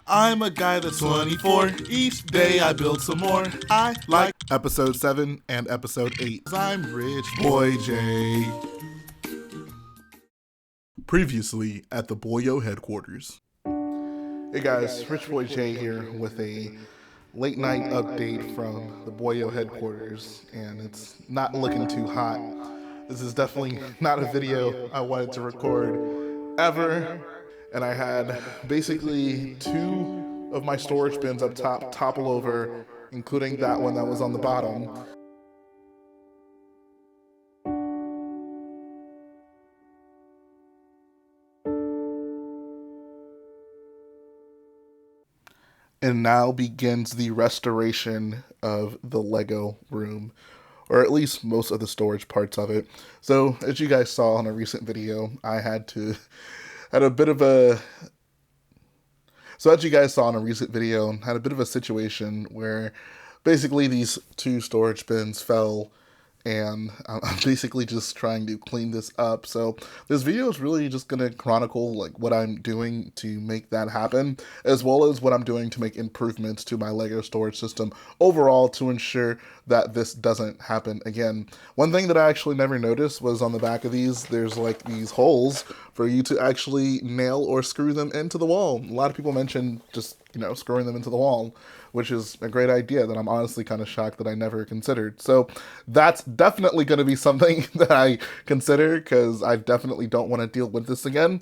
I'm a guy that's 24. Each day I build some more. I like episode 7 and episode 8. I'm Rich Boy J. Previously at the Boyo headquarters. Hey guys, Rich Boy J here with a late night update from the Boyo headquarters, and it's not looking too hot. This is definitely not a video I wanted to record ever, and I had basically 2 of my storage bins up top topple over, including that one that was on the bottom. And now begins the restoration of the Lego room, or at least most of the storage parts of it. So as you guys saw in a recent video, had a bit of a situation where basically these 2 storage bins fell, and I'm basically just trying to clean this up. So this video is really just going to chronicle like what I'm doing to make that happen, as well as what I'm doing to make improvements to my Lego storage system overall to ensure that this doesn't happen again. One thing that I actually never noticed was on the back of these, there's like these holes for you to actually nail or screw them into the wall. A lot of people mention just, screwing them into the wall, which is a great idea that I'm honestly kind of shocked that I never considered. So that's definitely going to be something that I consider, because I definitely don't want to deal with this again.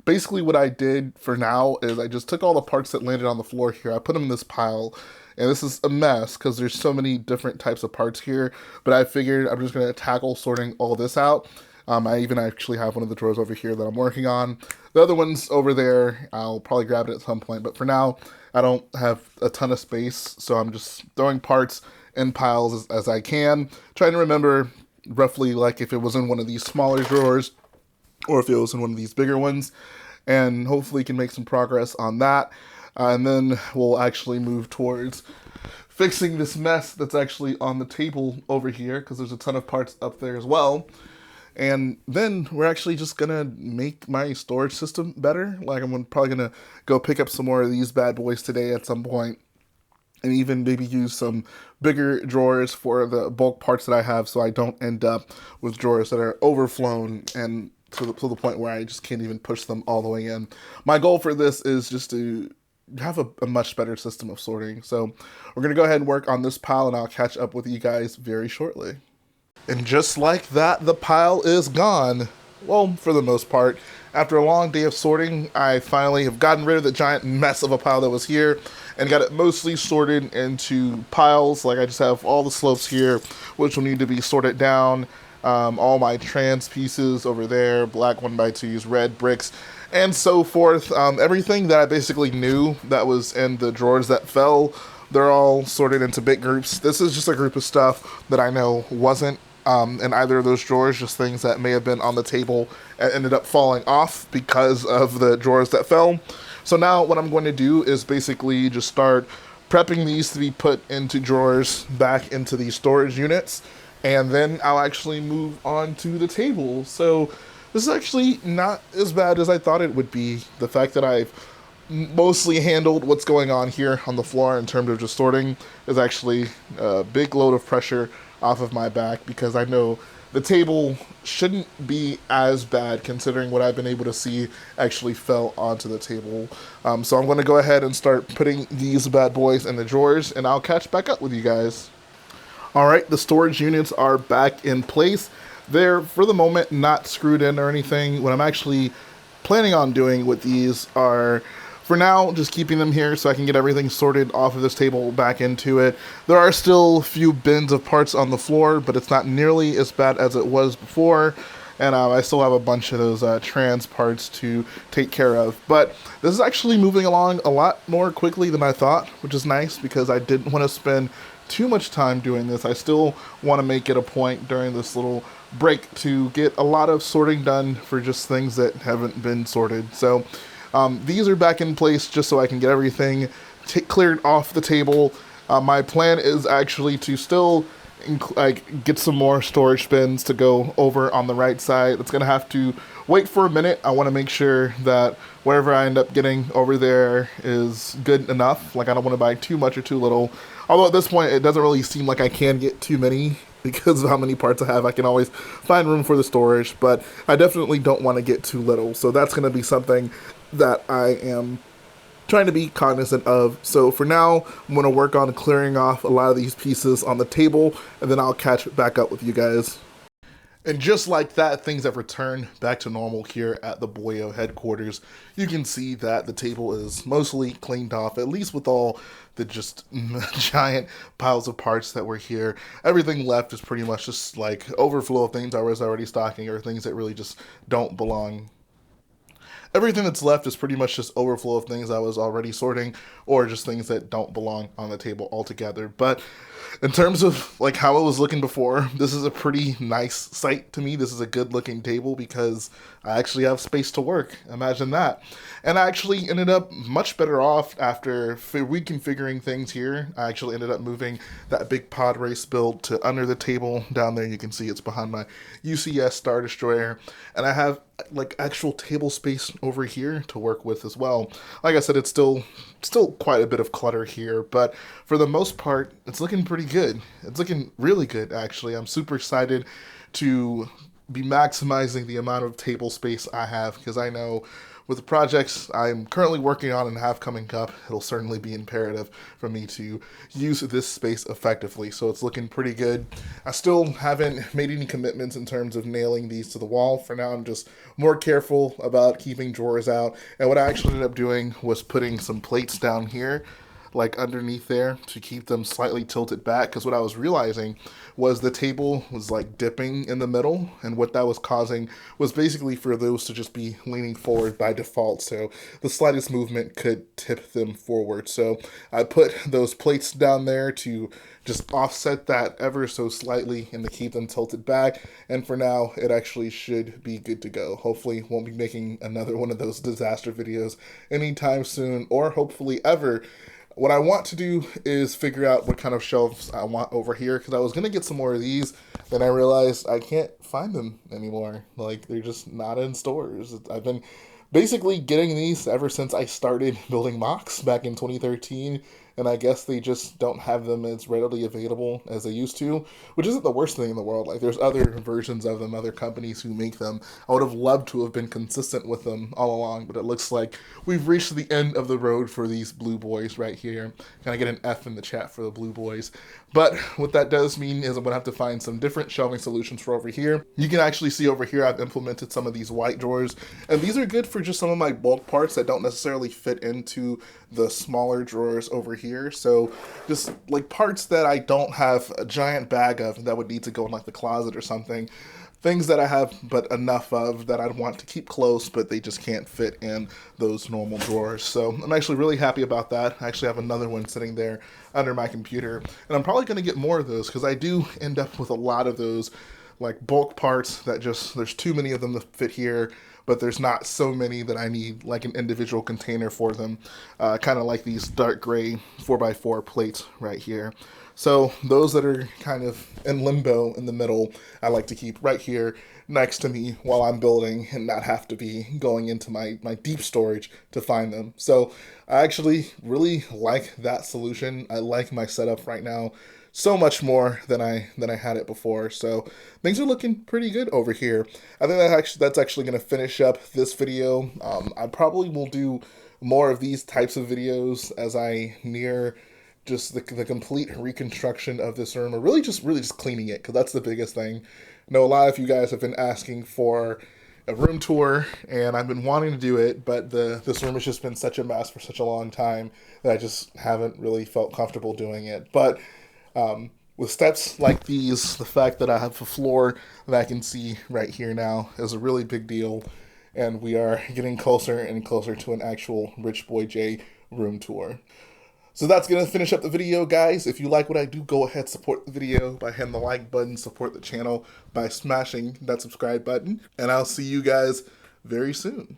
Basically what I did for now is I just took all the parts that landed on the floor here, I put them in this pile, and this is a mess because there's so many different types of parts here, but I figured I'm just going to tackle sorting all this out. I even actually have one of the drawers over here that I'm working on. The other one's over there. I'll probably grab it at some point, but for now, I don't have a ton of space, so I'm just throwing parts in piles as I can, trying to remember roughly like if it was in one of these smaller drawers or if it was in one of these bigger ones, and hopefully can make some progress on that. And then we'll actually move towards fixing this mess that's actually on the table over here, because there's a ton of parts up there as well. And then we're actually just gonna make my storage system better. Like I'm probably gonna go pick up some more of these bad boys today at some point, and even maybe use some bigger drawers for the bulk parts that I have, so I don't end up with drawers that are overflown and to the point where I just can't even push them all the way in. My goal for this is just to have a much better system of sorting. So we're gonna go ahead and work on this pile, and I'll catch up with you guys very shortly. And just like that, the pile is gone. Well, for the most part. After a long day of sorting, I finally have gotten rid of the giant mess of a pile that was here and got it mostly sorted into piles. Like I just have all the slopes here, which will need to be sorted down. All my trans pieces over there, black 1x2s, red bricks, and so forth. Everything that I basically knew that was in the drawers that fell, they're all sorted into big groups. This is just a group of stuff that I know wasn't in either of those drawers, just things that may have been on the table and ended up falling off because of the drawers that fell. So now what I'm going to do is basically just start prepping these to be put into drawers back into these storage units, and then I'll actually move on to the table. So this is actually not as bad as I thought it would be. The fact that I've mostly handled what's going on here on the floor in terms of just sorting is actually a big load of pressure off of my back, because I know the table shouldn't be as bad considering what I've been able to see actually fell onto the table. So I'm going to go ahead and start putting these bad boys in the drawers, and I'll catch back up with you guys. Alright, the storage units are back in place. They're, for the moment, not screwed in or anything. What I'm actually planning on doing with these are, for now, just keeping them here so I can get everything sorted off of this table back into it. There are still a few bins of parts on the floor, but it's not nearly as bad as it was before. And I still have a bunch of those trans parts to take care of. But this is actually moving along a lot more quickly than I thought, which is nice because I didn't want to spend too much time doing this. I still want to make it a point during this little break to get a lot of sorting done for just things that haven't been sorted. So these are back in place just so I can get everything cleared off the table. My plan is actually to still like get some more storage bins to go over on the right side. It's gonna have to wait for a minute. I want to make sure that whatever I end up getting over there is good enough. Like I don't want to buy too much or too little. Although at this point it doesn't really seem like I can get too many because of how many parts I have. I can always find room for the storage, but I definitely don't want to get too little. So that's going to be something that I am trying to be cognizant of. So for now, I'm going to work on clearing off a lot of these pieces on the table, and then I'll catch back up with you guys. And just like that, things have returned back to normal here at the Boyo headquarters. You can see that the table is mostly cleaned off, at least with all the just giant piles of parts that were here. Everything left is pretty much just like overflow of things I was already stocking or things that really just don't belong. Everything that's left is pretty much just overflow of things I was already sorting or just things that don't belong on the table altogether. But in terms of like how it was looking before, this is a pretty nice site to me. This is a good looking table because I actually have space to work. Imagine that. And I actually ended up much better off after reconfiguring things here. I actually ended up moving that big pod race build to under the table down there. You can see it's behind my UCS Star Destroyer. And I have like actual table space over here to work with as well. Like I said, it's still quite a bit of clutter here, but for the most part, it's looking pretty good. It's looking really good, actually. I'm super excited to be maximizing the amount of table space I have because I know with the projects I'm currently working on and have coming up, it'll certainly be imperative for me to use this space effectively. So it's looking pretty good. I still haven't made any commitments in terms of nailing these to the wall. For now, I'm just more careful about keeping drawers out. And what I actually ended up doing was putting some plates down here like underneath there to keep them slightly tilted back, because what I was realizing was the table was like dipping in the middle, and what that was causing was basically for those to just be leaning forward by default, so the slightest movement could tip them forward. So I put those plates down there to just offset that ever so slightly and to keep them tilted back, and for now it actually should be good to go. Hopefully won't be making another one of those disaster videos anytime soon, or hopefully ever. What I want to do is figure out what kind of shelves I want over here, because I was going to get some more of these, then I realized I can't find them anymore. Like, they're just not in stores. I've been basically getting these ever since I started building mocks back in 2013, and I guess they just don't have them as readily available as they used to, which isn't the worst thing in the world. Like, there's other versions of them, other companies who make them. I would have loved to have been consistent with them all along, but it looks like we've reached the end of the road for these blue boys right here. Can I get an F in the chat for the blue boys? But what that does mean is I'm going to have to find some different shelving solutions for over here. You can actually see over here I've implemented some of these white drawers, and these are good for just some of my bulk parts that don't necessarily fit into the smaller drawers over here. So just like parts that I don't have a giant bag of that would need to go in like the closet or something. Things that I have but enough of that I'd want to keep close, but they just can't fit in those normal drawers. So I'm actually really happy about that. I actually have another one sitting there under my computer, and I'm probably going to get more of those because I do end up with a lot of those like bulk parts that just, there's too many of them to fit here, but there's not so many that I need like an individual container for them. Kind of like these dark gray 4x4 plates right here. So those that are kind of in limbo in the middle, I like to keep right here next to me while I'm building and not have to be going into my deep storage to find them. So I actually really like that solution. I like my setup right now so much more than I had it before. So things are looking pretty good over here. I think that's actually going to finish up this video. I probably will do more of these types of videos as I near just the complete reconstruction of this room, or really just cleaning it, because that's the biggest thing. I know a lot of you guys have been asking for a room tour, and I've been wanting to do it, but this room has just been such a mess for such a long time that I just haven't really felt comfortable doing it. But with steps like these, the fact that I have a floor that I can see right here now is a really big deal, and we are getting closer and closer to an actual Rich Boy J room tour. So that's going to finish up the video, guys. If you like what I do, go ahead, support the video by hitting the like button, support the channel by smashing that subscribe button, and I'll see you guys very soon.